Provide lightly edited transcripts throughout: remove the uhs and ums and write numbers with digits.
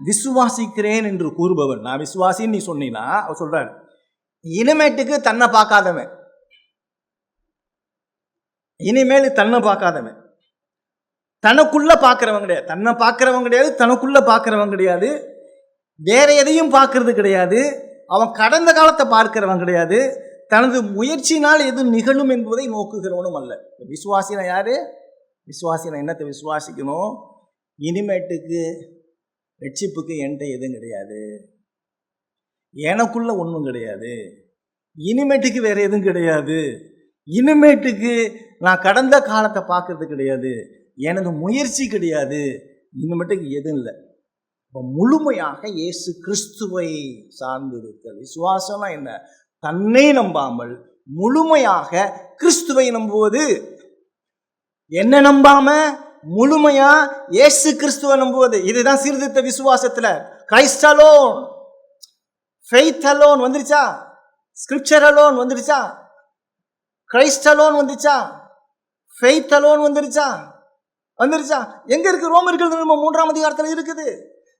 விசுவாசிக்கிறேன் என்று கூறுபவன், நான் விசுவாசின்னு நீ சொன்னீங்கன்னா அவர் சொல்றாரு, இனிமேட்டுக்கு தன்னை பார்க்காதவன், இனிமேல் தன்னை பார்க்காதவன், தனக்குள்ள பார்க்கிறவன் கிடையாது, தன்னை பார்க்கிறவன் கிடையாது, தனக்குள்ள பார்க்கிறவன் கிடையாது, வேற எதையும் பார்க்கறது கிடையாது, அவன் கடந்த காலத்தை பார்க்கிறவன் கிடையாது, தனது முயற்சியினால் எது நிகழும் என்பதை நோக்குகிறவனும் அல்ல. விசுவாசினா யாரு? விசுவாசினா என்னத்தை விசுவாசிக்கணும்? இனிமேட்டுக்கு ரட்சிப்புக்கு என்கிட்ட எதுவும் கிடையாது, எனக்குள்ள ஒன்றும் கிடையாது, இனிமேட்டுக்கு வேற எதுவும் கிடையாது, இனிமேட்டுக்கு நான் கடந்த காலத்தை பார்க்கறது கிடையாது, எனது முயற்சி கிடையாது, இனிமேட்டுக்கு எதுவும் இல்லை. இப்போ முழுமையாக இயேசு கிறிஸ்துவை சார்ந்து இருக்க விசுவாசம்னா என்ன? தன்னை நம்பாமல் முழுமையாக கிறிஸ்துவை நம்புவது. என்ன நம்பாம முழுமையா இயேசு கிறிஸ்துவை நம்புவது. இதுதான் சீர்திருத்த விசுவாசத்துல கிரைஸ்ட் அலோன், ஃபெய்த் அலோன் வந்துருச்சா? ஸ்கிரிப்சர் அலோன் வந்துருச்சா? கிரைஸ்ட் அலோன் வந்துருச்சா? ஃபெய்த் அலோன் வந்துருச்சா? வந்துருச்சா? எங்க இருக்கு? ரோமர்கள் 3ஆம் அதிகாரத்தில் இருக்குது.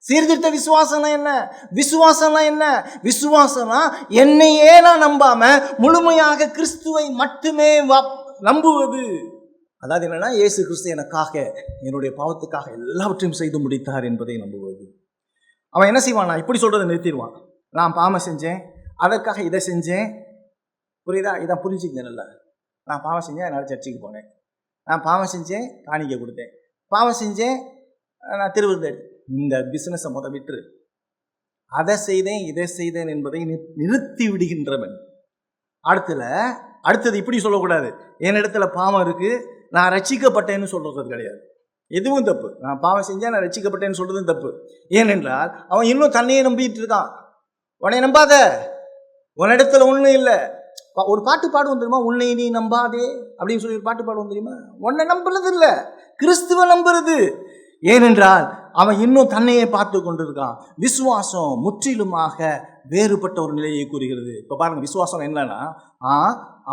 சீர்திருத்த விசுவாசம்னா என்ன? விசுவாசம்னா என்ன? விசுவாசம்னா என்னையே நான் நம்பாம முழுமையாக கிறிஸ்துவை மட்டுமே நம்புவது. அதாவது என்னன்னா, இயேசு கிறிஸ்து எனக்காக, என்னுடைய பாவத்துக்காக எல்லாவற்றையும் செய்து முடித்தார் என்பதை நம்புவது. அவன் என்ன செய்வான்? நான் இப்படி சொல்றதை நிறுத்திடுவான். நான் பாவம் செஞ்சேன், அதற்காக இதை செஞ்சேன், புரியுதா? இதான் புரிஞ்சுக்கங்க நல்லா. நான் பாவம் செஞ்சேன், அதனால சர்ச்சுக்கு போனேன், நான் பாவம் செஞ்சேன், காணிக்கை கொடுத்தேன், பாவம் செஞ்சேன், நான் திருவிருந்தேன். இந்த பிசினஸை விட்டுரு, அதை செய்தேன் இதை செய்தேன் என்பதை நிறுத்தி விடுகின்றவன். அடுத்தது இப்படி சொல்லக்கூடாது, என்னிடத்துல பாவம் இருக்கு, நான் ரட்சிக்கப்பட்டேன்னு சொல்றது கிடையாது. எதுவும் தப்பு. நான் பாவம் செஞ்சேன், நான் ரட்சிக்கப்பட்டேன்னு சொல்றதும் தப்பு. ஏனென்றால் அவன் இன்னும் தன்னையே நம்பிட்டு இருக்கான். உன்னை நம்பாத, உன்னிடத்துல ஒன்றும் இல்லை. ஒரு பாட்டு பாடுவோம் தெரியுமா? உன்னை நீ நம்பாதே அப்படின்னு சொல்லி ஒரு பாட்டு பாடுவோம் தெரியுமா? உன்னை நம்புறது இல்லை, கிறிஸ்துவ நம்புறது. ஏனென்றால் அவன் இன்னும் தன்னையே பார்த்து கொண்டிருக்கான். விசுவாசம் முற்றிலுமாக வேறுபட்ட ஒரு நிலையை கூறுகிறது. இப்போ பாருங்க, விசுவாசம் என்னன்னா,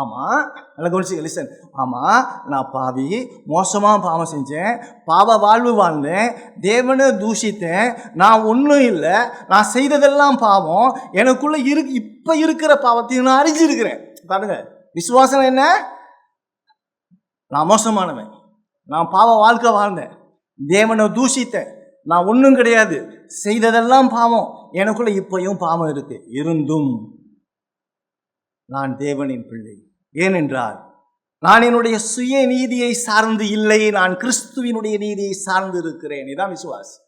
ஆமாம், நல்லா கவனிச்சு லிசன். ஆமாம், நான் பாவி, மோசமாக பாவம் செஞ்சேன், பாவ வாழ்வு வாழ்ந்தேன், தேவனை தூஷித்தேன், நான் ஒன்றும் இல்லை, நான் செய்ததெல்லாம் பாவம், எனக்குள்ள இப்போ இருக்கிற பாவத்தையும் நான் அறிஞ்சிருக்கிறேன். பாருங்க, விசுவாசம் என்ன? நான் மோசமானவன், நான் பாவ வாழ்க்கை வாழ்ந்தேன், தேவனை தூஷித்தேன், நான் ஒன்றும் கிடையாது, செய்ததெல்லாம் பாவம், எனக்குள்ள இப்பயும் பாவம் இருக்கு, இருந்தும் நான் தேவனின் பிள்ளை. ஏனென்றால் நான் என்னுடைய சுய நீதியை சார்ந்து இல்லை, நான் கிறிஸ்துவினுடைய நீதியை சார்ந்து இருக்கிறேன். இதான் விசுவாசம்.